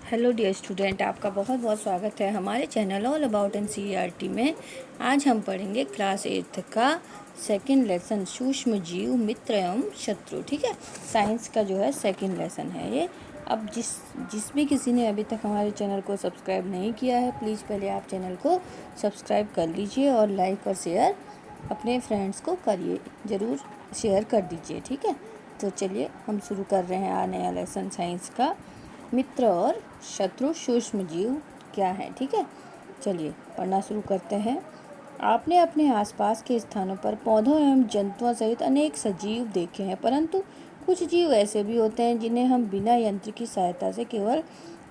Hello dear student, आपका बहुत बहुत स्वागत है हमारे चैनल ऑल अबाउट एनसीईआरटी में। आज हम पढ़ेंगे क्लास 8 का सेकंड लेसन सूक्ष्म जीव मित्र एवं शत्रु। ठीक है, साइंस का जो है सेकंड लेसन है ये। अब जिस भी किसी ने अभी तक हमारे चैनल को सब्सक्राइब नहीं किया है, प्लीज़ पहले आप चैनल को सब्सक्राइब कर लीजिए और लाइक और शेयर अपने फ्रेंड्स को करिए, ज़रूर शेयर कर दीजिए। ठीक है, तो चलिए हम शुरू कर रहे हैं आज नया लेसन साइंस का। मित्र और शत्रु सूक्ष्म जीव क्या है। ठीक है, चलिए पढ़ना शुरू करते हैं। आपने अपने आसपास के स्थानों पर पौधों एवं जंतुओं सहित अनेक सजीव देखे हैं, परंतु कुछ जीव ऐसे भी होते हैं जिन्हें हम बिना यंत्र की सहायता से केवल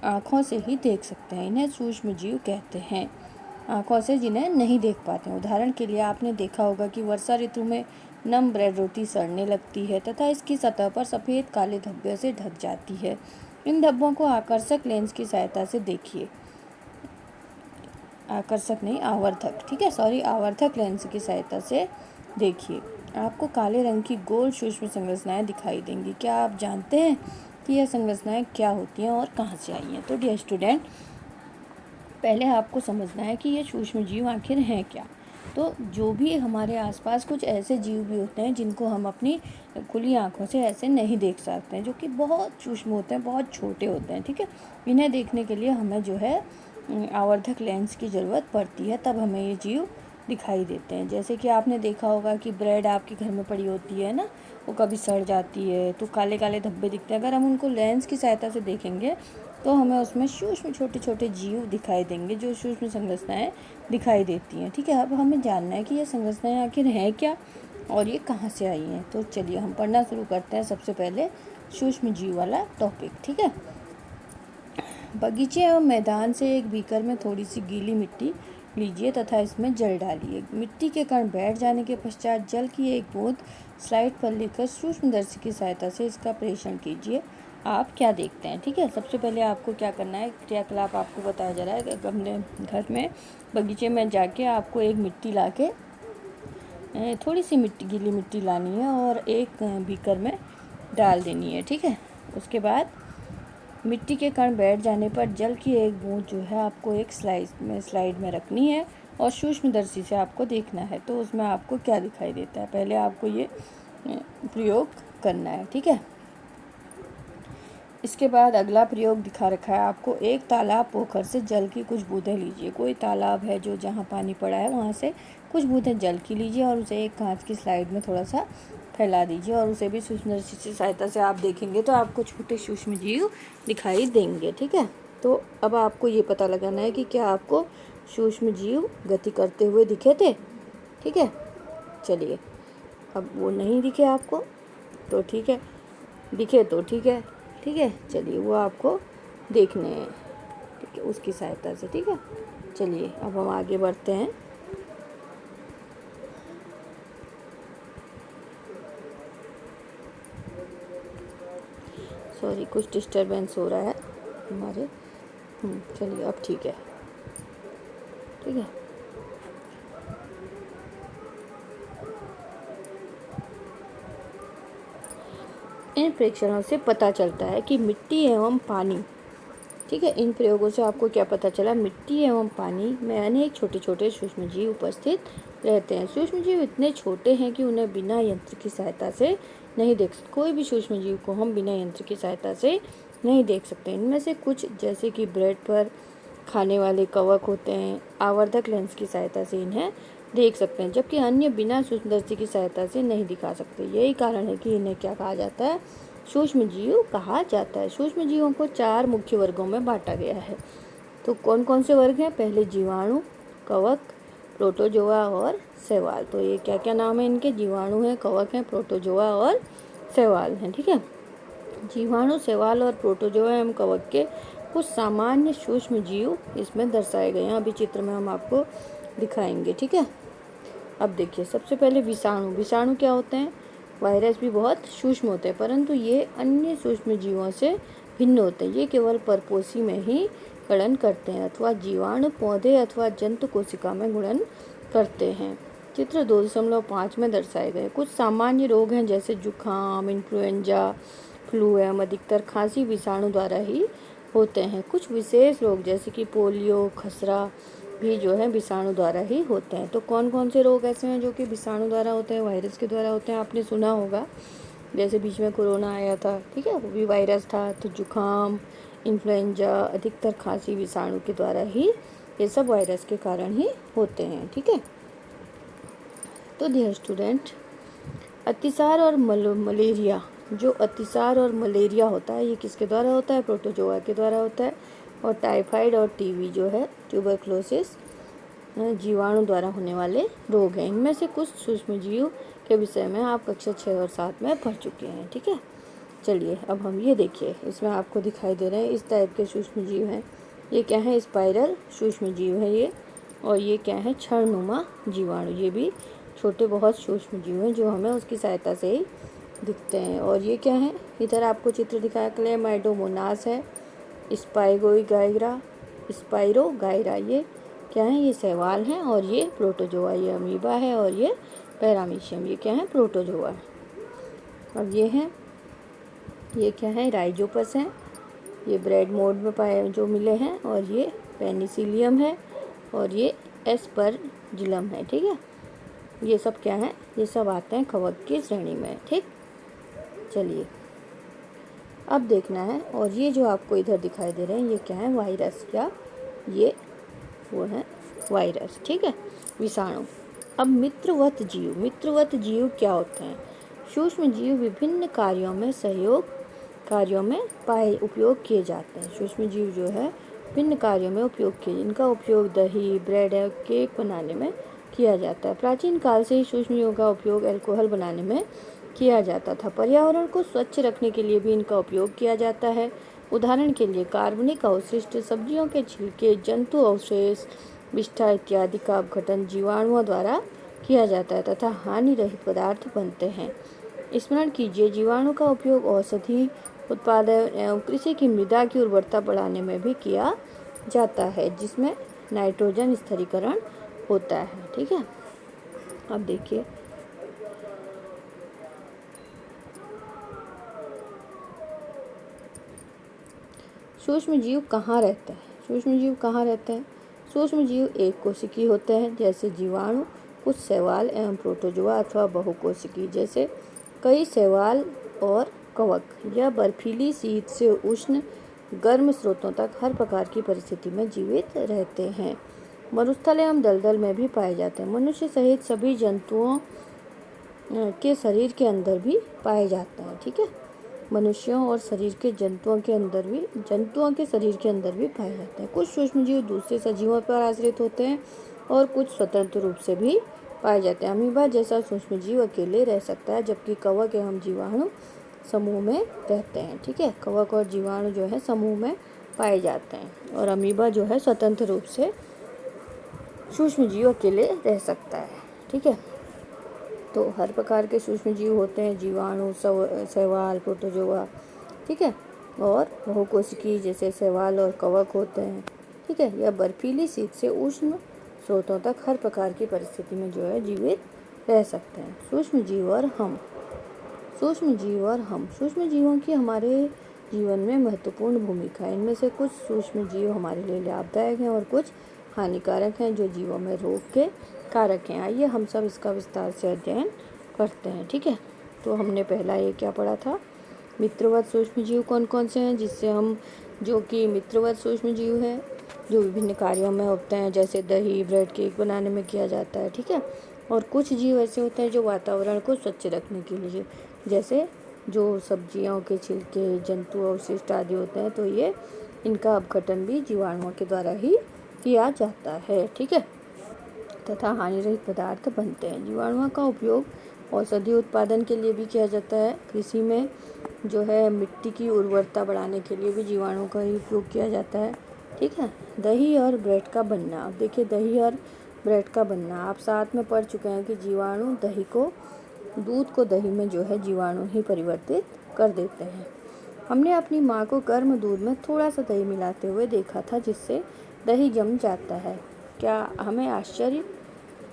आँखों से ही देख सकते हैं। इन्हें सूक्ष्म जीव कहते हैं, आँखों से जिन्हें नहीं देख पाते हैं। उदाहरण के लिए आपने देखा होगा कि वर्षा ऋतु में नम ब्रेड रोटी सड़ने लगती है तथा इसकी सतह पर सफ़ेद काले धब्बे से ढक जाती है। इन धब्बों को आकर्षक लेंस की सहायता से देखिए, आकर्षक नहीं आवर्धक, ठीक है आवर्धक लेंस की सहायता से देखिए, आपको काले रंग की गोल सूक्ष्म संरचनाएं दिखाई देंगी। क्या आप जानते हैं कि यह संरचनाएं क्या होती हैं और कहाँ से आई हैं? तो डियर स्टूडेंट, पहले आपको समझना है कि ये सूक्ष्म जीव आखिर हैं क्या। तो जो भी हमारे आसपास कुछ ऐसे जीव भी होते हैं जिनको हम अपनी खुली आंखों से ऐसे नहीं देख सकते हैं, जो कि बहुत सूक्ष्म होते हैं, बहुत छोटे होते हैं। ठीक है, इन्हें देखने के लिए हमें जो है आवर्धक लेंस की ज़रूरत पड़ती है, तब हमें ये जीव दिखाई देते हैं। जैसे कि आपने देखा होगा कि ब्रेड आपके घर में पड़ी होती है ना, वो कभी सड़ जाती है तो काले काले धब्बे दिखते हैं। अगर हम उनको लेंस की सहायता से देखेंगे तो हमें उसमें सूक्ष्म छोटे छोटे जीव दिखाई देंगे, जो सूक्ष्म संरचनाएं दिखाई देती हैं। ठीक है, अब हमें जानना है कि ये संरचनाएं आखिर हैं क्या और ये कहाँ से आई हैं। तो चलिए हम पढ़ना शुरू करते हैं। सबसे पहले सूक्ष्म जीव वाला टॉपिक। ठीक है, बगीचे एवं मैदान से एक बीकर में थोड़ी सी गीली मिट्टी लीजिए तथा इसमें जल डालिए। मिट्टी के कण बैठ जाने के पश्चात जल की एक बूंद स्लाइड पर लेकर सूक्ष्मदर्शी की सहायता से इसका परीक्षण कीजिए। आप क्या देखते हैं? ठीक है, सबसे पहले आपको क्या करना है, क्रियाकलाप आपको बताया जा रहा है। अपने घर में बगीचे में जाके आपको एक मिट्टी लाके थोड़ी सी मिट्टी गीली मिट्टी लानी है और एक बीकर में डाल देनी है। ठीक है, उसके बाद मिट्टी के कण बैठ जाने पर जल की एक बूंद जो है आपको एक स्लाइड में रखनी है और सूक्ष्मदर्शी से आपको देखना है तो उसमें आपको क्या दिखाई देता है, पहले आपको ये प्रयोग करना है। ठीक है, इसके बाद अगला प्रयोग दिखा रखा है आपको। एक तालाब पोखर से जल की कुछ बूंदें लीजिए। कोई तालाब है जो जहाँ पानी पड़ा है वहाँ से कुछ बूंदें जल की लीजिए और उसे एक कांच की स्लाइड में थोड़ा सा फैला दीजिए और उसे भी सूक्ष्मदर्शी की सहायता से आप देखेंगे तो आपको छोटे सूक्ष्म जीव दिखाई देंगे। ठीक है, तो अब आपको ये पता लगाना है कि क्या आपको सूक्ष्म जीव गति करते हुए दिखे थे। ठीक है, चलिए, अब वो नहीं दिखे आपको तो ठीक है, दिखे तो ठीक है। ठीक है, चलिए वो आपको देखने हैं, ठीक है, उसकी सहायता से। ठीक है, चलिए अब हम आगे बढ़ते हैं। सॉरी, कुछ डिस्टरबेंस हो रहा है हमारे। चलिए अब ठीक है। ठीक है, इन परीक्षणों से पता चलता है कि मिट्टी एवं पानी, ठीक है, इन प्रयोगों से आपको क्या पता चला, मिट्टी एवं पानी में अनेक छोटे छोटे सूक्ष्म जीव उपस्थित रहते हैं। सूक्ष्म जीव इतने छोटे हैं कि उन्हें बिना यंत्र की सहायता से नहीं देख सकते। कोई भी सूक्ष्म जीव को हम बिना यंत्र की सहायता से नहीं देख सकते। इनमें से कुछ जैसे कि ब्रेड पर खाने वाले कवक होते हैं, आवर्धक लेंस की सहायता से इन्हें देख सकते हैं, जबकि अन्य बिना सूक्ष्मदर्शी की सहायता से नहीं दिखा सकते। यही कारण है कि इन्हें क्या कहा जाता है, सूक्ष्म जीव कहा जाता है। सूक्ष्म जीवों को 4 मुख्य वर्गों में बांटा गया है। तो कौन कौन से वर्ग हैं? पहले जीवाणु, कवक, प्रोटोजोआ और शैवाल। तो ये क्या क्या नाम है इनके? जीवाणु हैं, कवक हैं, प्रोटोजोआ और शैवाल हैं। ठीक है, जीवाणु, शैवाल और प्रोटोजोआ एवं कवक के कुछ सामान्य सूक्ष्म जीव इसमें दर्शाए गए हैं। अभी चित्र में हम आपको दिखाएंगे। ठीक है, अब देखिए, सबसे पहले विषाणु। विषाणु क्या होते हैं? वायरस भी बहुत सूक्ष्म होते हैं, परंतु ये अन्य सूक्ष्म जीवों से भिन्न होते हैं। ये केवल परपोषी में ही गुणन करते हैं अथवा जीवाणु पौधे अथवा जंतु कोशिका में गुणन करते हैं। चित्र 2.5 में दर्शाए गए कुछ सामान्य रोग हैं जैसे जुकाम, इन्फ्लुएंजा, फ्लू एवं अधिकतर खांसी विषाणु द्वारा ही होते हैं। कुछ विशेष रोग जैसे कि पोलियो, खसरा भी जो है विषाणु द्वारा ही होते हैं। तो कौन कौन से रोग ऐसे हैं जो कि विषाणु द्वारा होते हैं, वायरस के द्वारा होते हैं? आपने सुना होगा, जैसे बीच में कोरोना आया था, ठीक है, वो भी वायरस था। तो जुकाम, इन्फ्लुएंजा, अधिकतर खांसी विषाणु के द्वारा ही, ये सब वायरस के कारण ही होते हैं, ठीक है। तो डियर स्टूडेंट, अतिसार और मलेरिया, जो अतिसार और मलेरिया होता है, ये किसके द्वारा होता है? प्रोटोजोआ के द्वारा होता है। और टाइफाइड और टीबी जो है, ट्यूबरक्लोसिस, जीवाणु द्वारा होने वाले रोग हैं। इनमें से कुछ सूक्ष्मजीव के विषय में आप कक्षा 6 और 7 में पढ़ चुके हैं, ठीक है। चलिए अब हम ये देखिए, इसमें आपको दिखाई दे रहे हैं इस टाइप के सूक्ष्मजीव हैं। ये क्या है? स्पाइरल सूक्ष्मजीव है ये। और ये क्या है? क्षणनुमा जीवाणु। ये भी छोटे बहुत सूक्ष्मजीव हैं जो हमें उसकी सहायता से ही दिखते हैं। और ये क्या है? इधर आपको चित्र दिखाया, क्लेमाइडोमोनास है, स्पाइरोगाइरा, ये क्या है? ये शैवाल हैं। और ये प्रोटोजोआ, ये अमीबा है। और ये पैरामीशियम, ये क्या है? प्रोटोजोआ है। अब ये क्या है? राइजोपस हैं। ये ब्रेड मोड में पाए जो मिले हैं। और ये पेनिसिलियम है। और ये एस्परजिलम है, ठीक है। ये सब क्या है? ये सब आते हैं कवक की श्रेणी में, ठीक। चलिए अब देखना है। और ये जो आपको इधर दिखाई दे रहे हैं, ये क्या है? वायरस, या ये वो है वायरस, ठीक है, विषाणु। अब मित्रवत जीव क्या होते हैं? सूक्ष्म जीव विभिन्न कार्यों में उपयोग किए जाते हैं। सूक्ष्म जीव जो है विभिन्न कार्यों में उपयोग किए, इनका उपयोग दही, ब्रेड या केक बनाने में किया जाता है। प्राचीन काल से ही सूक्ष्म जीवों का उपयोग अल्कोहल बनाने में किया जाता था। पर्यावरण को स्वच्छ रखने के लिए भी इनका उपयोग किया जाता है। उदाहरण के लिए कार्बनिक अवशिष्ट, सब्जियों के छिलके, जंतु अवशेष, विष्ठा इत्यादि का अपघटन जीवाणुओं द्वारा किया जाता है तथा हानि रहित पदार्थ बनते हैं। स्मरण कीजिए, जीवाणु का उपयोग औषधि उत्पादन एवं कृषि की मृदा की उर्वरता बढ़ाने में भी किया जाता है, जिसमें नाइट्रोजन स्थिरीकरण होता है, ठीक है। अब देखिए, सूक्ष्म जीव कहाँ रहते हैं? सूक्ष्म जीव एक कोशिकीय होते हैं, जैसे जीवाणु, कुछ शैवाल एवं प्रोटोजोआ, अथवा बहुकोशिकीय, जैसे कई शैवाल और कवक। यह बर्फीली, शीत से उष्ण, गर्म स्रोतों तक हर प्रकार की परिस्थिति में जीवित रहते हैं। मरुस्थल एवं दलदल में भी पाए जाते हैं। मनुष्य सहित सभी जंतुओं के शरीर के अंदर भी पाए जाते हैं, ठीक है। मनुष्यों और जंतुओं के शरीर के अंदर भी पाए जाते हैं। कुछ सूक्ष्मजीव दूसरे सजीवों पर आश्रित होते हैं और कुछ स्वतंत्र रूप से भी पाए जाते हैं। अमीबा जैसा सूक्ष्मजीव अकेले रह सकता है, जबकि कवक एवं जीवाणु समूह में रहते हैं, ठीक है। कवक और जीवाणु जो है समूह में पाए जाते हैं और अमीबा जो है स्वतंत्र रूप से सूक्ष्मजीव अकेले रह सकता है, ठीक है। तो हर प्रकार के सूक्ष्मजीव होते हैं, जीवाणु, शैवाल, प्रोटोजोआ, ठीक है, और बहुकोशिकीय जैसे शैवाल और कवक होते हैं, ठीक है। यह बर्फीली, शीत से उष्ण स्रोतों तक हर प्रकार की परिस्थिति में जो है जीवित रह सकते हैं। सूक्ष्मजीव और हम। सूक्ष्मजीवों की हमारे जीवन में महत्वपूर्ण भूमिका है। इनमें से कुछ सूक्ष्मजीव हमारे लिए लाभदायक हैं और कुछ हानिकारक हैं, जो जीवों में रोग के कारक हैं। आइए हम सब इसका विस्तार से अध्ययन करते हैं, ठीक है। तो हमने पहला ये क्या पढ़ा था? मित्रवत सूक्ष्मजीव कौन कौन से हैं, जिससे हम जो कि मित्रवत सूक्ष्मजीव है जो विभिन्न कार्यों में होते हैं, जैसे दही, ब्रेड, केक बनाने में किया जाता है, ठीक है। और कुछ जीव ऐसे होते हैं जो वातावरण को स्वच्छ रखने के लिए, जैसे जो सब्जियों के छिलके, जंतु अवशिष्ट आदि होते हैं, तो ये इनका अपघटन भी जीवाणुओं के द्वारा ही किया जाता है, ठीक है, तथा हानि रहित पदार्थ बनते हैं। जीवाणुओं का उपयोग औषधि उत्पादन के लिए भी किया जाता है। कृषि में जो है मिट्टी की उर्वरता बढ़ाने के लिए भी जीवाणुओं का ही उपयोग किया जाता है, ठीक है। दही और ब्रेड का बनना। अब देखिए, दही और ब्रेड का बनना आप साथ में पढ़ चुके हैं कि जीवाणु दूध को दही में जो है जीवाणु ही परिवर्तित कर देते हैं। हमने अपनी माँ को गर्म दूध में थोड़ा सा दही मिलाते हुए देखा था, जिससे दही जम जाता है। क्या हमें आश्चर्य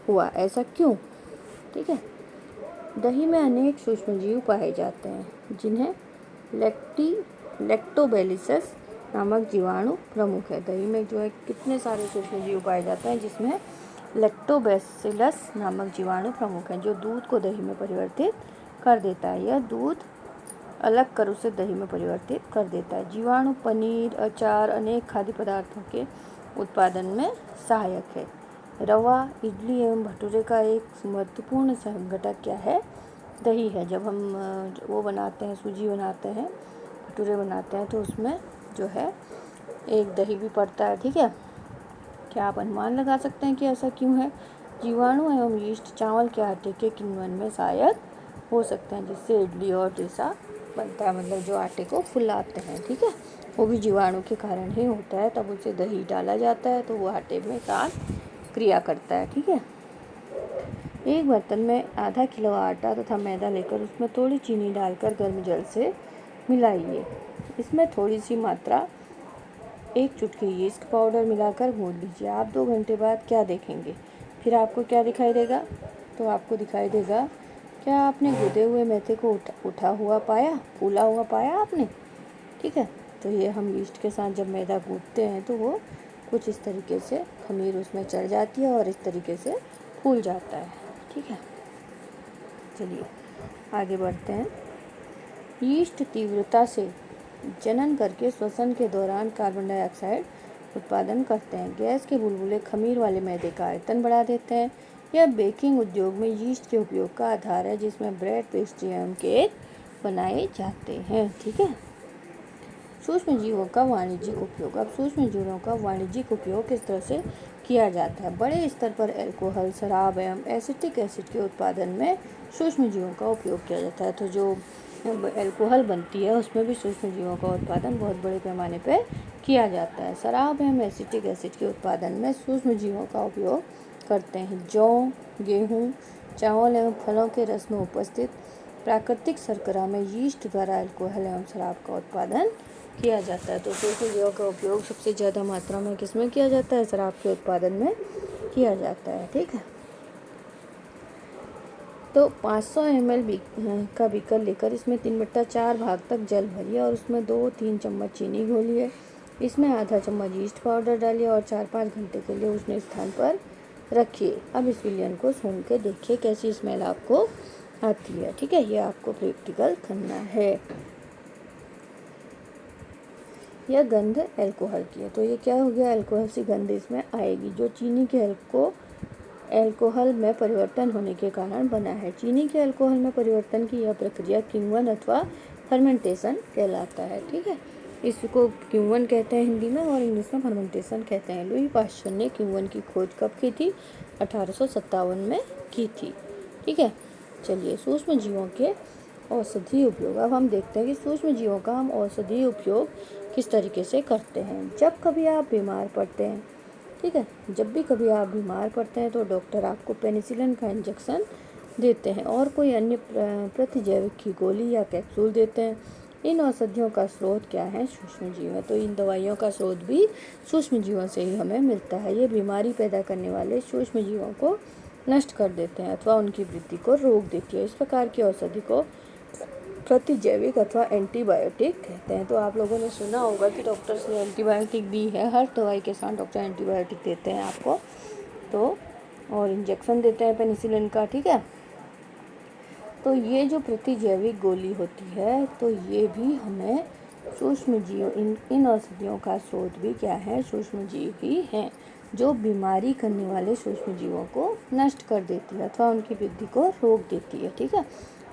हुआ? ऐसा क्यों? ठीक है। दही में अनेक सूक्ष्मजीव पाए जाते हैं, जिन्हें लैक्टोबैसिलस नामक जीवाणु प्रमुख है। दही में जो है कितने सारे सूक्ष्मजीव पाए जाते हैं, जिसमें लैक्टोबैसिलस नामक जीवाणु प्रमुख है, जो दूध को दही में परिवर्तित कर देता है। यह दूध अलग कर उसे दही में परिवर्तित कर देता है। जीवाणु पनीर, अचार, अनेक खाद्य पदार्थों के उत्पादन में सहायक है। रवा, इडली एवं भटूरे का एक महत्वपूर्ण घटक क्या है? दही है। जब हम वो बनाते हैं, सूजी बनाते हैं, भटूरे बनाते हैं, तो उसमें जो है एक दही भी पड़ता है। ठीक है, क्या आप अनुमान लगा सकते हैं कि ऐसा क्यों है? जीवाणु एवं यीस्ट चावल के आटे के किण्वन में सहायक हो सकते हैं, जिससे इडली और डोसा बनता है। मतलब जो आटे को फुलाते हैं, ठीक है, वो भी जीवाणु के कारण ही होता है। तब उसे दही डाला जाता है तो वो आटे में साथ क्रिया करता है। ठीक है, एक बर्तन में आधा किलो आटा तथा मैदा लेकर उसमें थोड़ी चीनी डालकर गर्म जल से मिलाइए। इसमें थोड़ी सी मात्रा 1 चुटकी यीस्ट पाउडर मिलाकर गूंद लीजिए। आप 2 घंटे बाद क्या देखेंगे? फिर आपको क्या दिखाई देगा? तो आपको दिखाई देगा, क्या आपने गूंदे हुए मैदे को उठा हुआ पाया, फूला हुआ पाया आपने? ठीक है, तो ये हम यीस्ट के साथ जब मैदा गूंदते हैं तो वो कुछ इस तरीके से खमीर उसमें चढ़ जाती है और इस तरीके से फूल जाता है। ठीक है, चलिए आगे बढ़ते हैं। यीस्ट तीव्रता से जनन करके श्वसन के दौरान कार्बन डाइऑक्साइड उत्पादन करते हैं। गैस के बुलबुले खमीर वाले मैदे का आयतन बढ़ा देते हैं। यह बेकिंग उद्योग में यीस्ट के उपयोग का आधार है, जिसमें ब्रेड, पेस्ट्री एवं केक बनाए जाते हैं। ठीक है, सूक्ष्म जीवों का वाणिज्यिक उपयोग। अब सूक्ष्म जीवों का वाणिज्यिक उपयोग किस तरह से किया जाता है? बड़े स्तर पर अल्कोहल, शराब एवं एसिटिक एसिड के उत्पादन में सूक्ष्म जीवों का उपयोग किया जाता है। तो जो अल्कोहल बनती है उसमें भी सूक्ष्म जीवों का उत्पादन बहुत बड़े पैमाने पर किया जाता है। शराब एवं एसिटिक एसिड के उत्पादन में सूक्ष्म जीवों का उपयोग करते हैं। जौ, गेहूँ, चावल एवं फलों के रस में उपस्थित प्राकृतिक शर्करा में यीस्ट द्वारा अल्कोहल एवं शराब का उत्पादन किया जाता है। तो सूक्ष्म जीवों का उपयोग सबसे ज़्यादा मात्रा में किसमें किया जाता है? शराब के उत्पादन में किया जाता है। ठीक है, तो 500 ml का बीकर लेकर इसमें 3/4 भाग तक जल भरिए और उसमें 2-3 चम्मच चीनी घोलिए। इसमें आधा चम्मच यीस्ट पाउडर डालिए और 4-5 घंटे के लिए उष्ण स्थान पर रखिए। अब इस विलयन को सूंघ के देखिए कैसी स्मेल आपको आती है। ठीक है, ये आपको प्रैक्टिकल करना है। यह गंध अल्कोहल की है, तो ये क्या हो गया? अल्कोहल सी गंध इसमें आएगी, जो चीनी के अल्कोहल में परिवर्तन होने के कारण बना है। चीनी के अल्कोहल में परिवर्तन की यह प्रक्रिया किण्वन अथवा फर्मेंटेशन कहलाता है। ठीक है, इसको किण्वन कहते हैं हिंदी में और इंग्लिश में फर्मेंटेशन कहते हैं। लुई पाश्चर ने किण्वन की खोज कब की थी? 1857 में की थी। ठीक है, चलिए सूक्ष्म जीवों के औषधीय उपयोग। अब हम देखते हैं कि सूक्ष्म जीवों का हम औषधीय उपयोग किस तरीके से करते हैं। जब कभी आप बीमार पड़ते हैं, ठीक है, जब भी कभी आप बीमार पड़ते हैं तो डॉक्टर आपको पेनिसिलिन का इंजेक्शन देते हैं और कोई अन्य प्रतिजैविक की गोली या कैप्सूल देते हैं। इन औषधियों का स्रोत क्या है? सूक्ष्म जीव है। तो इन दवाइयों का स्रोत भी सूक्ष्म जीवों से ही हमें मिलता है। ये बीमारी पैदा करने वाले सूक्ष्म जीवों को नष्ट कर देते हैं अथवा उनकी वृद्धि को रोक देती है। इस प्रकार की औषधि को प्रतिजैविक अथवा एंटीबायोटिक कहते हैं। तो आप लोगों ने सुना होगा कि डॉक्टर्स ने एंटीबायोटिक दी है। हर दवाई के साथ डॉक्टर एंटीबायोटिक देते हैं आपको, तो और इंजेक्शन देते हैं पेनिसिलिन का। ठीक है, तो ये जो प्रतिजैविक गोली होती है, तो ये भी हमें सूक्ष्म जीव, इन औषधियों का स्रोत भी क्या है? सूक्ष्म जीव ही हैं, जो बीमारी करने वाले सूक्ष्म जीवों को नष्ट कर देती है अथवा उनकी वृद्धि को रोक देती है। ठीक है,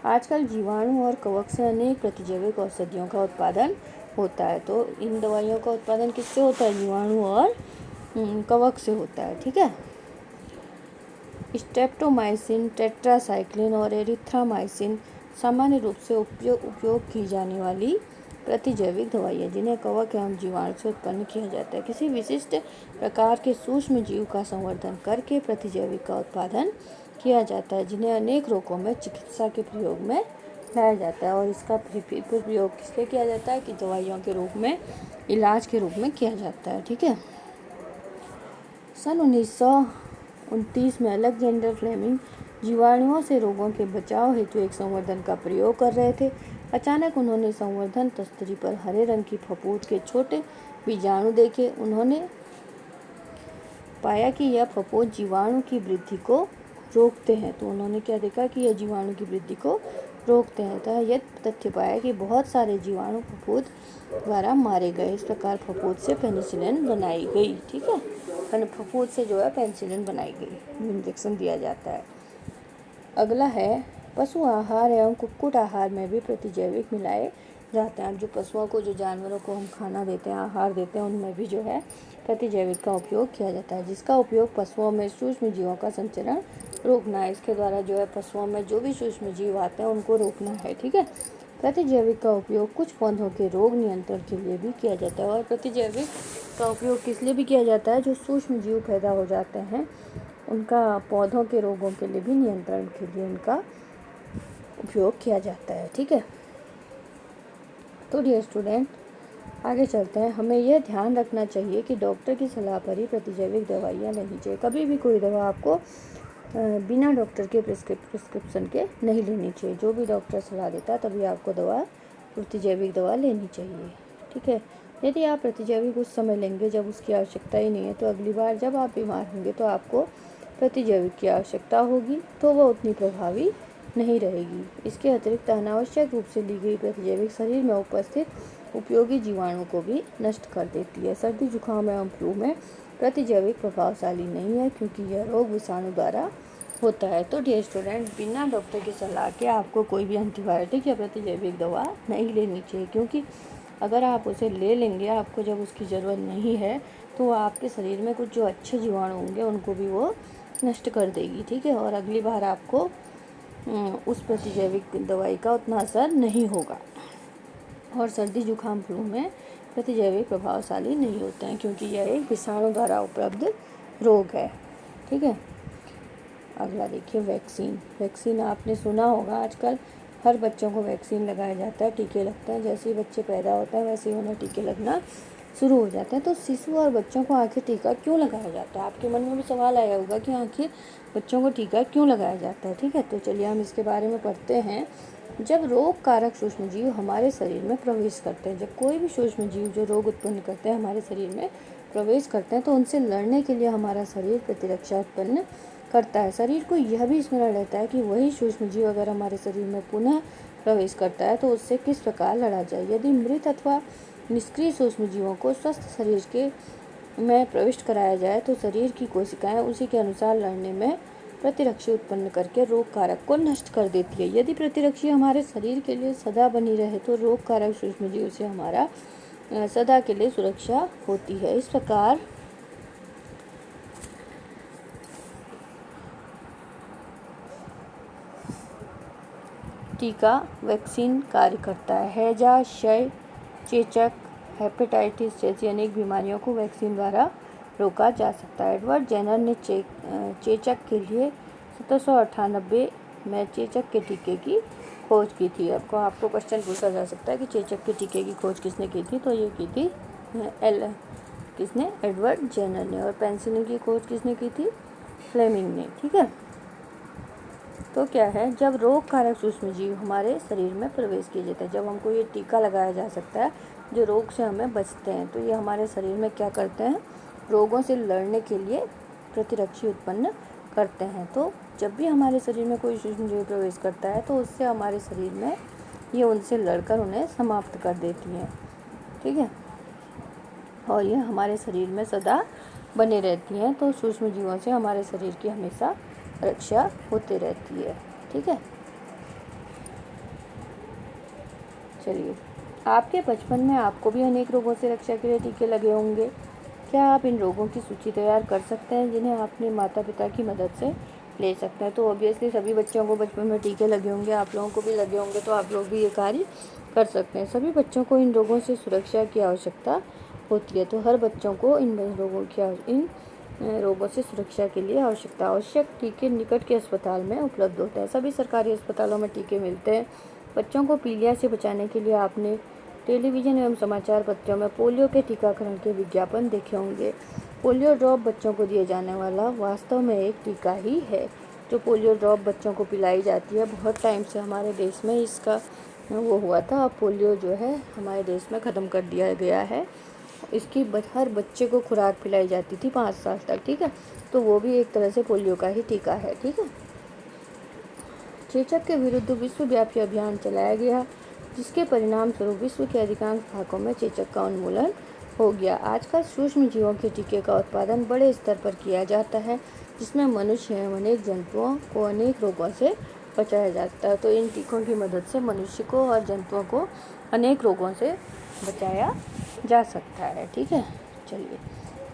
आजकल जीवाणु और कवक से अनेक प्रतिजैविक औषधियों का उत्पादन होता है। तो इन दवाइयों का उत्पादन किससे होता है? जीवाणु और कवक से होता है। ठीक है, स्ट्रेप्टोमाइसिन, टेट्रासाइक्लिन और एरिथ्रामाइसिन सामान्य रूप से उपयोग की जाने वाली प्रतिजैविक दवाई है, जिन्हें कवक एवं जीवाणु से उत्पन्न किया जाता है। किसी विशिष्ट प्रकार के सूक्ष्म जीव का संवर्धन करके प्रतिजैविक का उत्पादन किया जाता है, जिन्हें अनेक रोगों में चिकित्सा के प्रयोग में लाया जाता है। और इसका प्रयोग किस लिए किया जाता है? कि दवाइयों के रूप में, इलाज के रूप में किया जाता है। ठीक है, सन 1929 में अलेक्जेंडर फ्लेमिंग जीवाणुओं से रोगों के बचाव हेतु एक संवर्धन का प्रयोग कर रहे थे। अचानक उन्होंने संवर्धन तस्तरी पर हरे रंग की फफूंद के छोटे बीजाणु देखे। उन्होंने पाया कि यह फफूंद जीवाणु की वृद्धि को रोकते हैं। तो उन्होंने क्या देखा कि यह जीवाणु की वृद्धि को रोकते हैं। तो यह तथ्य पाया कि बहुत सारे जीवाणु फफूंद द्वारा मारे गए। इस प्रकार फफूंद से पेनिसिलिन बनाई गई। ठीक है, फफूंद से जो है पेनिसिलिन बनाई गई, इंजेक्शन दिया जाता है। अगला है पशु आहार एवं कुक्कुट आहार में भी प्रतिजैविक मिलाए जाते हैं। अब जो पशुओं को, जो जानवरों को हम खाना देते हैं, आहार देते हैं, उनमें भी जो है प्रतिजैविक का उपयोग किया जाता है, जिसका उपयोग पशुओं में सूक्ष्म जीवों का संचरण रोकना है। इसके द्वारा जो है पशुओं में जो भी सूक्ष्म जीव आते हैं उनको रोकना है। ठीक है, प्रतिजैविक का उपयोग कुछ पौधों के रोग नियंत्रण के लिए भी किया जाता है। और प्रतिजैविक का उपयोग किस लिए भी किया जाता है? जो सूक्ष्म जीव पैदा हो जाते हैं उनका, पौधों के रोगों के लिए भी नियंत्रण के लिए उनका उपयोग किया जाता है। ठीक है, तो डियर स्टूडेंट आगे चलते हैं। हमें यह ध्यान रखना चाहिए कि डॉक्टर की सलाह पर ही प्रतिजैविक दवाइयाँ लेनी चाहिए। कभी भी कोई दवा आपको बिना डॉक्टर के प्रिस्क्रिप्शन के नहीं लेनी चाहिए। जो भी डॉक्टर सलाह देता है तभी आपको प्रतिजैविक दवा लेनी चाहिए। ठीक है, यदि आप प्रतिजैविक उस समय लेंगे जब उसकी आवश्यकता ही नहीं है, तो अगली बार जब आप बीमार होंगे तो आपको प्रतिजैविक की आवश्यकता होगी, तो वह उतनी प्रभावी नहीं रहेगी। इसके अतिरिक्त अनावश्यक रूप से ली गई प्रतिजैविक शरीर में उपस्थित उपयोगी जीवाणु को भी नष्ट कर देती है। सर्दी, जुकाम एवं फ्लू में प्रतिजैविक प्रभावशाली नहीं है, क्योंकि यह रोग विषाणु द्वारा होता है। तो डियर स्टूडेंट, बिना डॉक्टर की सलाह के आपको कोई भी एंटीबायोटिक या प्रतिजैविक दवा नहीं लेनी चाहिए, क्योंकि अगर आप उसे ले लेंगे, आपको जब उसकी ज़रूरत नहीं है, तो आपके शरीर में कुछ जो अच्छे जीवाणु होंगे उनको भी वो नष्ट कर देगी। ठीक है, और अगली बार आपको उस प्रतिजैविक दवाई का उतना असर नहीं होगा। और सर्दी, जुकाम, फ्लू में प्रतिजैविक प्रभावशाली नहीं होते हैं, क्योंकि यह एक विषाणु द्वारा उपलब्ध रोग है। ठीक है, अगला देखिए वैक्सीन आपने सुना होगा, आजकल हर बच्चों को वैक्सीन लगाया जाता है, टीके लगते हैं। जैसे ही बच्चे पैदा होते हैं वैसे ही उन्हें टीके लगना शुरू हो जाते हैं। तो शिशु और बच्चों को आखिर टीका क्यों लगाया जाता है? आपके मन में भी सवाल आया होगा कि आखिर बच्चों को टीका क्यों लगाया जाता है। ठीक है, तो चलिए हम इसके बारे में पढ़ते हैं। जब रोग कारक सूक्ष्म जीव हमारे शरीर में प्रवेश करते हैं, जब कोई भी सूक्ष्म जीव जो रोग उत्पन्न करते हैं हमारे शरीर में प्रवेश करते हैं, तो उनसे लड़ने के लिए हमारा शरीर प्रतिरक्षा उत्पन्न करता है। शरीर को यह भी स्मरण रहता है कि वही सूक्ष्म जीव अगर हमारे शरीर में पुनः प्रवेश करता है तो उससे किस प्रकार लड़ा जाए। यदि मृत अथवा निष्क्रिय सूक्ष्म जीवों को स्वस्थ शरीर के में प्रविष्ट कराया जाए तो शरीर की कोशिकाएं उसी के अनुसार लड़ने में प्रतिरक्षी उत्पन्न करके रोग कारक को नष्ट कर देती है। यदि प्रतिरक्षी हमारे शरीर के लिए सदा बनी रहे तो रोग कारक सूक्ष्म जीव से हमारा सदा के लिए सुरक्षा होती है। इस प्रकार टीका वैक्सीन कार्य करता है। हैजा, क्षय, चेचक, हेपेटाइटिस जैसी अनेक बीमारियों को वैक्सीन द्वारा रोका जा सकता है। एडवर्ड जेनर ने चेचक के लिए 1798 में चेचक के टीके की खोज की थी। आपको क्वेश्चन पूछा जा सकता है कि चेचक के टीके की खोज किसने की थी, तो ये की थी एडवर्ड जेनर ने। और पेनिसिलिन की खोज किसने की थी? फ्लेमिंग ने। ठीक है, तो क्या है, जब रोग कारक सूक्ष्म जीव हमारे शरीर में प्रवेश किए जाते हैं, जब हमको ये टीका लगाया जा सकता है जो रोग से हमें बचते हैं, तो ये हमारे शरीर में क्या करते हैं? रोगों से लड़ने के लिए प्रतिरक्षी उत्पन्न करते हैं। तो जब भी हमारे शरीर में कोई सूक्ष्म जीव प्रवेश करता है तो उससे हमारे शरीर में ये उनसे लड़कर उन्हें समाप्त कर देती हैं। ठीक है, और ये हमारे शरीर में सदा बने रहती हैं। तो सूक्ष्म जीवों से हमारे शरीर की हमेशा रक्षा होती रहती है। ठीक है, चलिए, आपके बचपन में आपको भी अनेक रोगों से रक्षा के लिए टीके लगे होंगे। क्या आप इन रोगों की सूची तैयार कर सकते हैं जिन्हें अपने माता पिता की मदद से ले सकते हैं? तो ऑब्वियसली सभी बच्चों को बचपन में टीके लगे होंगे, आप लोगों को भी लगे होंगे, तो आप लोग भी ये कार्य कर सकते हैं। सभी बच्चों को इन रोगों से सुरक्षा की आवश्यकता होती है, तो हर बच्चों को इन रोगों से सुरक्षा के लिए आवश्यक टीके निकट के अस्पताल में उपलब्ध होते हैं। सभी सरकारी अस्पतालों में टीके मिलते हैं। बच्चों को पीलिया से बचाने के लिए आपने टेलीविज़न एवं समाचार पत्रों में पोलियो के टीकाकरण के विज्ञापन देखे होंगे। पोलियो ड्रॉप बच्चों को दिए जाने वाला वास्तव में एक टीका ही है। जो पोलियो ड्रॉप बच्चों को पिलाई जाती है, बहुत टाइम से हमारे देश में इसका वो हुआ था, अब पोलियो जो है हमारे देश में ख़त्म कर दिया गया है। इसकी हर बच्चे को खुराक पिलाई जाती थी 5 साल तक, ठीक है। तो वो भी एक तरह से पोलियो का ही टीका है, ठीक है। चेचक के विरुद्ध विश्वव्यापी अभियान चलाया गया, जिसके परिणाम स्वरूप विश्व के अधिकांश भागों में चेचक का उन्मूलन हो गया। आजकल सूक्ष्म जीवों के टीके का उत्पादन बड़े स्तर पर किया जाता है, जिसमें मनुष्य एवं अनेक जंतुओं को अनेक रोगों से बचाया जाता है। तो इन टीकों की मदद से मनुष्य को और जंतुओं को अनेक रोगों से बचाया जा सकता है, ठीक है। चलिए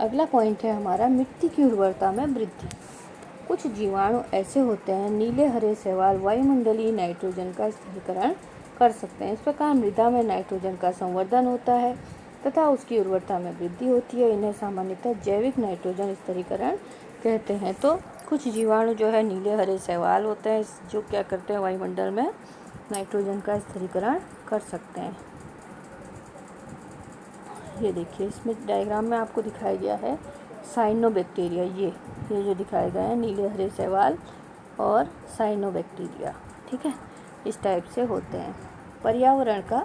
अगला पॉइंट है हमारा मिट्टी की उर्वरता में वृद्धि। कुछ जीवाणु ऐसे होते हैं नीले हरे शैवाल वायुमंडलीय नाइट्रोजन का स्थिरीकरण कर सकते हैं। इस प्रकार मृदा में नाइट्रोजन का संवर्धन होता है तथा उसकी उर्वरता में वृद्धि होती है। इन्हें सामान्यतः जैविक नाइट्रोजन स्थिरीकरण कहते हैं। तो कुछ जीवाणु जो है नीले हरे शैवाल होते हैं, जो क्या करते हैं वायुमंडल में नाइट्रोजन का स्थिरीकरण कर सकते हैं। ये देखिए इसमें डायग्राम में आपको दिखाया गया है साइनोबैक्टीरिया, ये जो दिखाए गए हैं नीले हरे शैवाल और साइनोबैक्टीरिया, ठीक है, इस टाइप से होते हैं। पर्यावरण का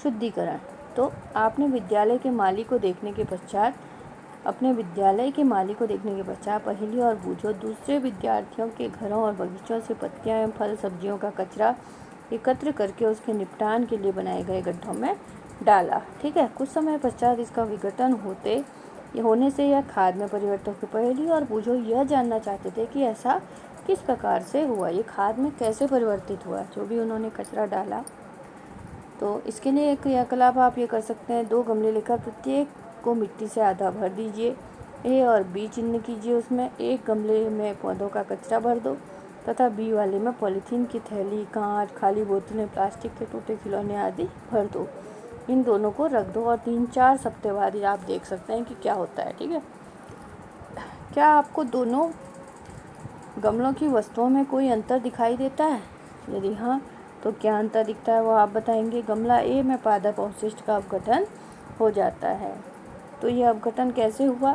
शुद्धिकरण। तो आपने विद्यालय के माली को देखने के पश्चात पहेली और बूझो दूसरे विद्यार्थियों के घरों और बगीचों से पत्तियां एवं फल सब्जियों का कचरा एकत्र करके उसके निपटान के लिए बनाए गए गड्ढों में डाला, ठीक है। कुछ समय पश्चात इसका विघटन होने से यह खाद में परिवर्तित हो। पहेली और बूझो यह जानना चाहते थे कि ऐसा किस प्रकार से हुआ, ये खाद में कैसे परिवर्तित हुआ, जो भी उन्होंने कचरा डाला। तो इसके लिए एक क्रियाकलाप आप ये कर सकते हैं, 2 गमले लेकर प्रत्येक को मिट्टी से आधा भर दीजिए, ए और बी चिन्ह कीजिए उसमें। एक गमले में पौधों का कचरा भर दो तथा बी वाले में पॉलीथीन की थैली, कांच, खाली बोतलें, प्लास्टिक के टूटे खिलौने आदि भर दो। इन दोनों को रख दो और 3-4 सप्ताह बाद आप देख सकते हैं कि क्या होता है, ठीक है। क्या आपको दोनों गमलों की वस्तुओं में कोई अंतर दिखाई देता है? यदि हाँ तो क्या अंतर दिखता है वो आप बताएंगे। गमला ए में पादप अवशिष्ट का अपघटन हो जाता है। तो यह अपघटन कैसे हुआ?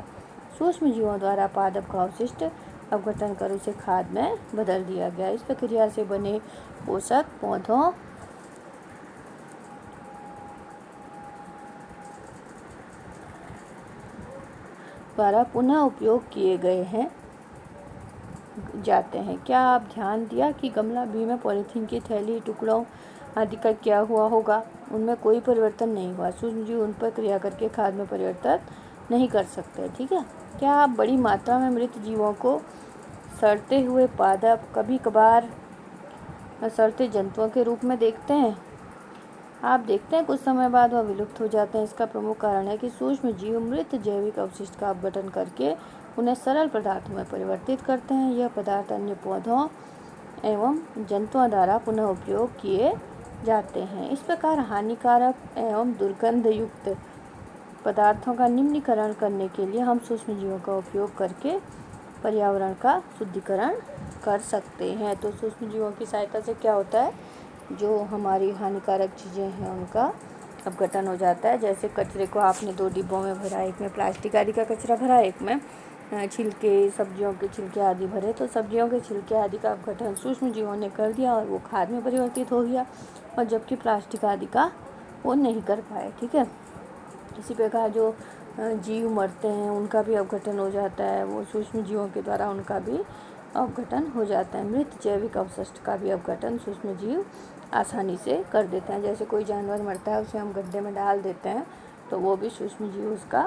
सूक्ष्म जीवों द्वारा पादप का अवशिष्ट अपघटन कर उसे खाद में बदल दिया गया। इस प्रक्रिया से बने पोषक पौधों द्वारा पुनः उपयोग किए गए जाते हैं। क्या आप ध्यान दिया कि गमला बी में पॉलीथीन की थैली, टुकड़ों आदि का क्या हुआ होगा? उनमें कोई परिवर्तन नहीं हुआ। सूक्ष्मजीव उन पर क्रिया करके खाद में परिवर्तन नहीं कर सकते, ठीक है। क्या आप बड़ी मात्रा में मृत जीवों को सड़ते हुए पादप, कभी कभार सड़ते जंतुओं के रूप में देखते हैं? आप देखते हैं कुछ समय बाद वह विलुप्त हो जाते हैं। इसका प्रमुख कारण है कि सूक्ष्म जीव मृत जैविक अवशिष्ट का अपघटन करके उन्हें सरल पदार्थों में परिवर्तित करते हैं। यह पदार्थ अन्य पौधों एवं जंतुओं द्वारा पुनः उपयोग किए जाते हैं। इस प्रकार हानिकारक एवं दुर्गंध युक्त पदार्थों का निम्नीकरण करने के लिए हम सूक्ष्म जीवों का उपयोग करके पर्यावरण का शुद्धिकरण कर सकते हैं। तो सूक्ष्म जीवों की सहायता से क्या होता है, जो हमारी हानिकारक चीज़ें हैं उनका अपघटन हो जाता है। जैसे कचरे को आपने 2 डिब्बों में भरा, एक में प्लास्टिक आदि का कचरा भरा, एक में छिलके, सब्जियों के छिलके आदि भरे। तो सब्जियों के छिलके आदि का अपघटन सूक्ष्म जीवों ने कर दिया और वो खाद में परिवर्तित हो गया, और जबकि प्लास्टिक आदि का वो नहीं कर पाए, ठीक है। इसी प्रकार जो जीव मरते हैं उनका भी अपघटन हो जाता है, वो सूक्ष्म जीवों के द्वारा उनका भी अपघटन हो जाता है। मृत जैविक अवशिष्ट का भी अपघटन सूक्ष्म जीव आसानी से कर देते हैं। जैसे कोई जानवर मरता है, उसे हम गड्ढे में डाल देते हैं, तो वो भी सूक्ष्म जीव उसका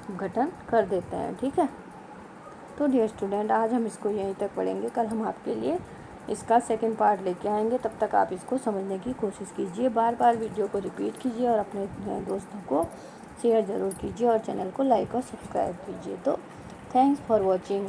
अपघटन कर देते हैं, ठीक है। तो डियर स्टूडेंट, आज हम इसको यहीं तक पढ़ेंगे। कल हम आपके लिए इसका सेकंड पार्ट लेके आएंगे। तब तक आप इसको समझने की कोशिश कीजिए, बार बार वीडियो को रिपीट कीजिए और अपने दोस्तों को शेयर ज़रूर कीजिए और चैनल को लाइक और सब्सक्राइब कीजिए। तो थैंक्स फॉर वॉचिंग।